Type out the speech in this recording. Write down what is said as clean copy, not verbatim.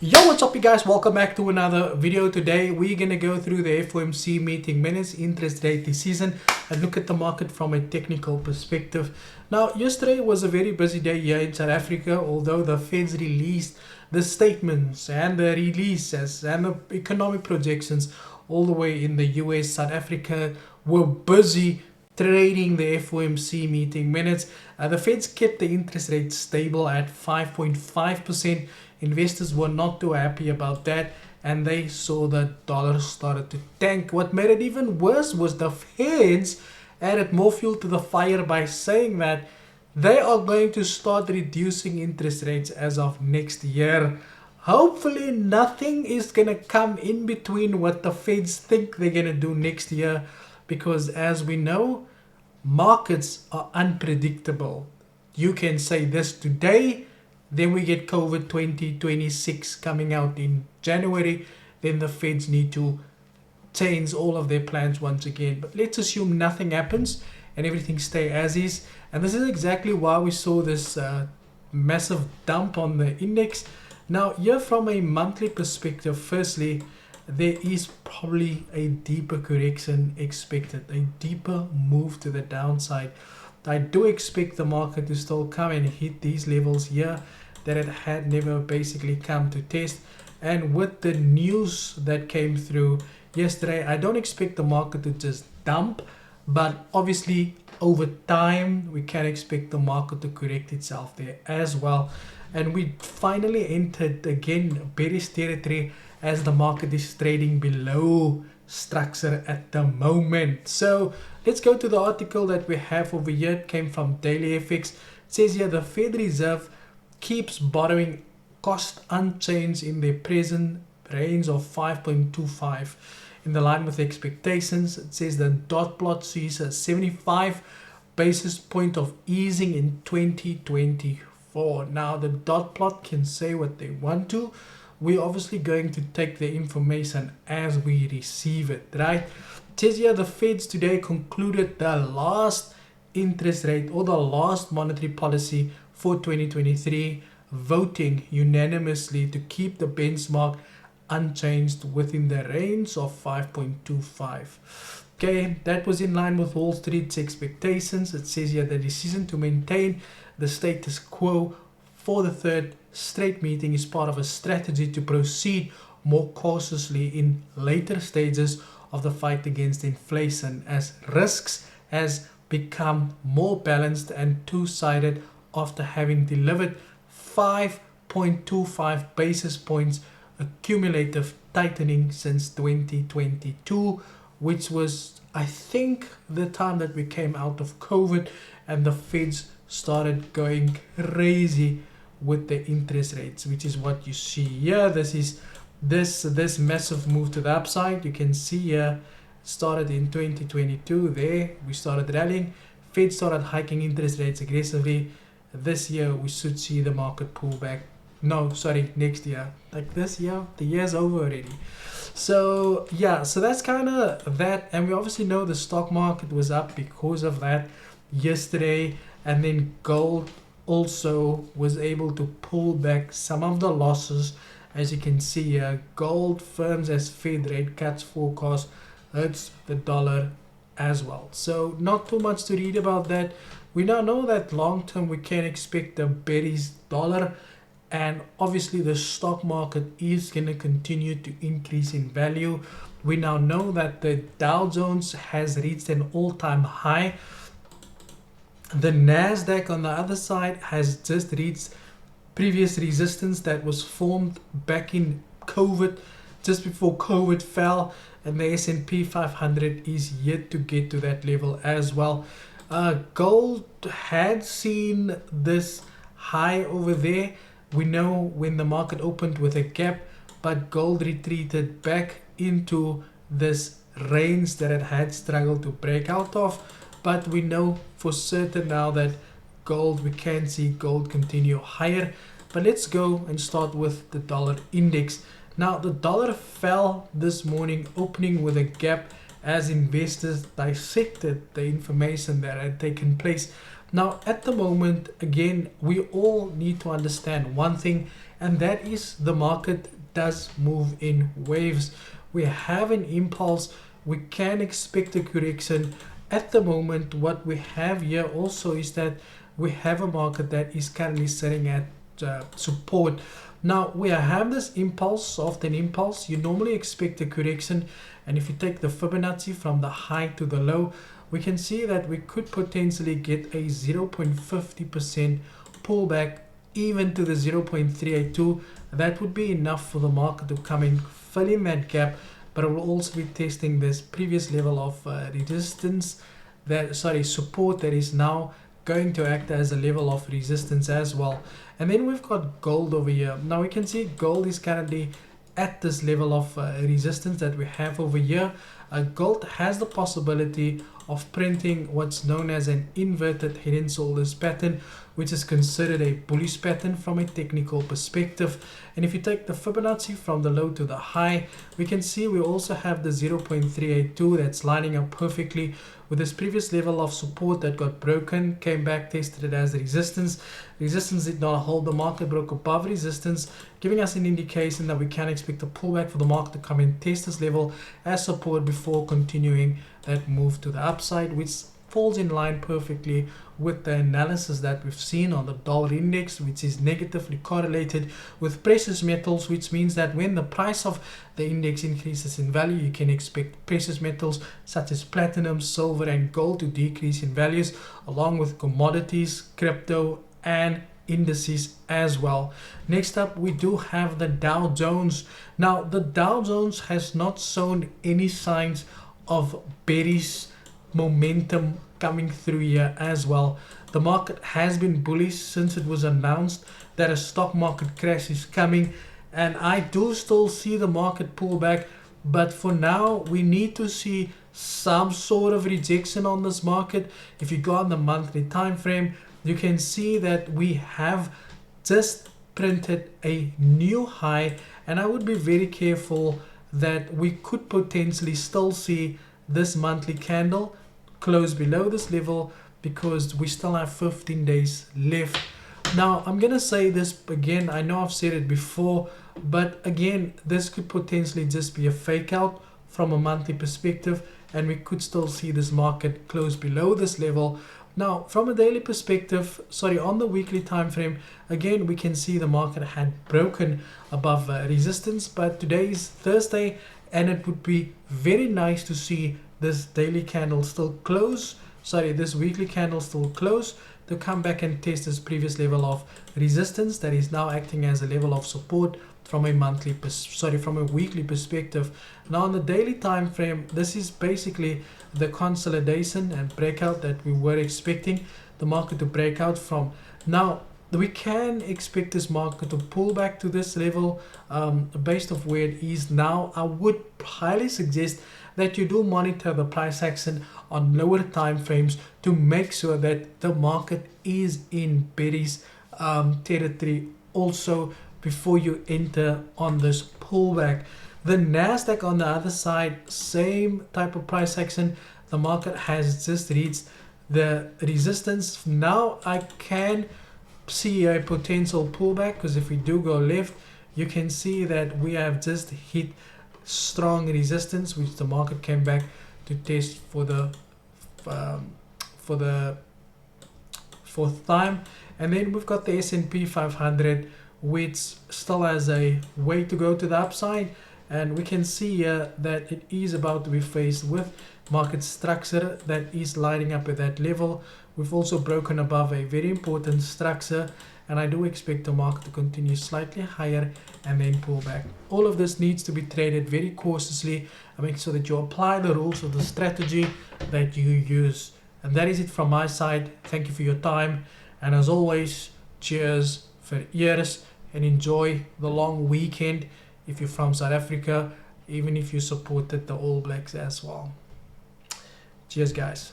Yo, what's up you guys? Welcome back to another video. Today we're gonna go through the FOMC meeting minutes, interest rate decision, and look at the market from a technical perspective. Now, yesterday was a very busy day here in South Africa, although the Feds released the statements and the releases and the economic projections all the way in the US. South Africa were busy trading the FOMC meeting minutes. The Feds kept the interest rate stable at 5.5%. Investors were not too happy about that, and they saw the dollar started to tank. What made it even worse was the Feds added more fuel to the fire by saying that they are going to start reducing interest rates as of next year. Hopefully nothing is going to come in between what the Feds think they're going to do next year, because as we know, markets are unpredictable. You can say this today, then we get COVID 2026 coming out in January. Then the Feds need to change all of their plans once again. But let's assume nothing happens and everything stay as is. And this is exactly why we saw this massive dump on the index. Now, here from a monthly perspective, firstly, there is probably a deeper correction expected, a deeper move to the downside. I do expect the market to still come and hit these levels here that it had never basically come to test. And with the news that came through yesterday, I don't expect the market to just dump, but obviously over time we can expect the market to correct itself there as well. And we finally entered again bearish territory as the market is trading below structure at the moment. So let's go to the article that we have over here. It came from Daily FX. It says here the Fed Reserve keeps borrowing cost unchanged in their present range of 5.25 in the line with expectations. It says the dot plot sees a 75 basis point of easing in 2024. Now the dot plot can say what they want to. We're obviously going to take the information as we receive it, right? It says here the Feds today concluded the last interest rate or the last monetary policy for 2023, voting unanimously to keep the benchmark unchanged within the range of 5.25. Okay, that was in line with Wall Street's expectations. It says here the decision to maintain the status quo for the third straight meeting is part of a strategy to proceed more cautiously in later stages of the fight against inflation, as risks has become more balanced and two-sided after having delivered 5.25 basis points cumulative tightening since 2022, which was, I think, the time that we came out of COVID and the Feds started going crazy with the interest rates, which is what you see here. This is this massive move to the upside. You can see here started in 2022. There we started rallying. Fed started hiking interest rates aggressively. This year we should see the market pull back. No, sorry, next year. Like this year, the year's over already. So yeah, so that's kind of that. And we obviously know the stock market was up because of that yesterday. And then gold also was able to pull back some of the losses. As you can see here, gold firms as Fed rate cuts forecast hurts the dollar as well. So not too much to read about that. We now know that long term we can expect a bearish dollar, and obviously the stock market is going to continue to increase in value. We now know that the Dow Jones has reached an all-time high. The Nasdaq on the other side has just reached previous resistance that was formed back in COVID, just before COVID fell, and the S&P 500 is yet to get to that level as well. Gold had seen this high over there. We know when the market opened with a gap, but gold retreated back into this range that it had struggled to break out of. But we know for certain now that gold, we can see gold continue higher. But let's go and start with the dollar index. Now the dollar fell this morning, opening with a gap as investors dissected the information that had taken place. Now at the moment, again, we all need to understand one thing, and that is the market does move in waves. We have an impulse, we can expect a correction. At the moment, what we have here also is that we have a market that is currently sitting at support. Now we have this impulse, soft and impulse. You normally expect a correction, and if you take the Fibonacci from the high to the low, we can see that we could potentially get a 0.50% pullback even to the 0.382. That would be enough for the market to come in, fill in that gap, but it will also be testing this previous level of resistance, support, that is now going to act as a level of resistance as well. And then we've got gold over here. Now we can see gold is currently at this level of resistance that we have over here. Gold has the possibility of printing what's known as an inverted head and shoulders pattern, which is considered a bullish pattern from a technical perspective. And if you take the Fibonacci from the low to the high, we can see we also have the 0.382 that's lining up perfectly with this previous level of support that got broken, came back, tested it as resistance. Resistance did not hold, the market broke above resistance, giving us an indication that we can expect a pullback for the market to come in, test this level as support before continuing that move to the upside, which falls in line perfectly with the analysis that we've seen on the dollar index, which is negatively correlated with precious metals, which means that when the price of the index increases in value, you can expect precious metals such as platinum, silver, and gold to decrease in values, along with commodities, crypto, and indices as well. Next up, we do have the Dow Jones. Now, the Dow Jones has not shown any signs of bearish momentum coming through here as well. The market has been bullish since it was announced that a stock market crash is coming, and I do still see the market pull back, but for now we need to see some sort of rejection on this market. If you go on the monthly time frame, you can see that we have just printed a new high, and I would be very careful that we could potentially still see this monthly candle close below this level, because we still have 15 days left. Now I'm gonna say this again, I know I've said it before, but again, this could potentially just be a fake out from a monthly perspective, and we could still see this market close below this level. Now from a daily perspective, on the weekly time frame, again we can see the market had broken above resistance, but today is Thursday, and it would be very nice to see this daily candle still close, this weekly candle still close, to come back and test this previous level of resistance that is now acting as a level of support from a weekly perspective. Now on the daily time frame, this is basically the consolidation and breakout that we were expecting the market to break out from. Now we can expect this market to pull back to this level based off where it is now. I would highly suggest that you do monitor the price action on lower time frames to make sure that the market is in bearish territory also before you enter on this pullback. The Nasdaq on the other side, same type of price action. The market has just reached the resistance. Now I can see a potential pullback, because if we do go left, you can see that we have just hit strong resistance, which the market came back to test for the fourth time. And then we've got the S&P 500, which still has a way to go to the upside, and we can see here that it is about to be faced with market structure that is lining up at that level. We've also broken above a very important structure, and I do expect the market to continue slightly higher and then pull back. All of this needs to be traded very cautiously and make sure that you apply the rules of the strategy that you use. And that is it from my side. Thank you for your time, and as always, cheers for ears, and enjoy the long weekend if you're from South Africa, even if you supported the All Blacks as well. Cheers guys.